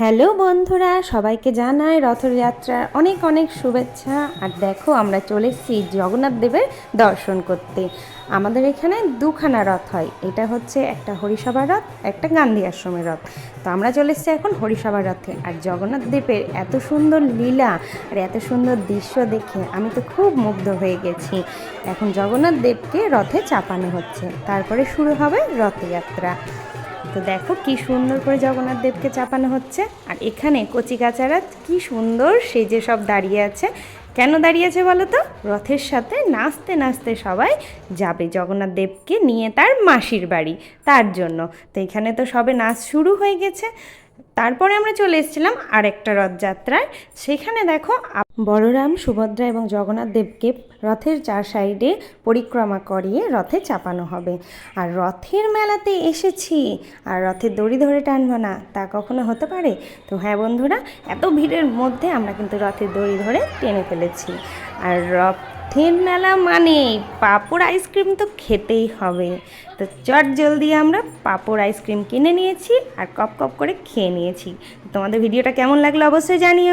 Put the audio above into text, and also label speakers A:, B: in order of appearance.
A: Hello বন্ধুরা, সবাইকে জানাই রথযাত্রার অনেক অনেক শুভেচ্ছা। আর দেখো, আমরা চলে এসেছি জগন্নাথ দেবের দর্শন করতে। আমাদের এখানে দুখানা রথ হয়, এটা হচ্ছে একটা হরিসভা রথ, একটা গান্ধী আশ্রমের রথ। তো আমরা চলে এসেছি এখন হরিসভা রথে। আর জগন্নাথ দেবের এত সুন্দর লীলা আর এত সুন্দর দৃশ্য দেখে আমি তো খুব মুগ্ধ হয়ে গেছি। এখন জগন্নাথ দেবকে রথে চাপানো হচ্ছে, তারপরে শুরু হবে রথযাত্রা। তো দেখো কি সুন্দর করে জগন্নাথ দেবকে চাপানো হচ্ছে। আর এখানে কচিকাচারা কি সুন্দর সেজে সব দাঁড়িয়ে আছে। কেন দাঁড়িয়ে আছে বলো তো? রথের সাথে নাচতে নাচতে সবাই যাবে জগন্নাথ দেবকে নিয়ে তার মাসির বাড়ি, তার জন্য। তো এখানে তো সবে নাচ শুরু হয়ে গেছে। তারপরে আমরা চলে এসেছিলাম আরেকটা রথযাত্রায়। সেখানে দেখো বলরাম, সুভদ্রা এবং জগন্নাথ দেবকে রথের চার সাইডে পরিক্রমা করিয়ে রথে চাপানো হবে। আর রথের মেলাতে এসেছি আর রথের দড়ি ধরে টানবো না, তা কখনো হতে পারে? তো হ্যাঁ বন্ধুরা, এত ভিড়ের মধ্যে আমরা কিন্তু রথের দড়ি ধরে টেনে ফেলেছি। আর রথের মেলা মানে পাঁপড় আইসক্রিম তো খেতেই হবে। তো চট জলদি আমরা পাঁপড় আইসক্রিম কিনে নিয়েছি আর কপ কপ করে খেয়ে নিয়েছি। তোমাদের ভিডিওটা কেমন লাগলো অবশ্যই জানিও।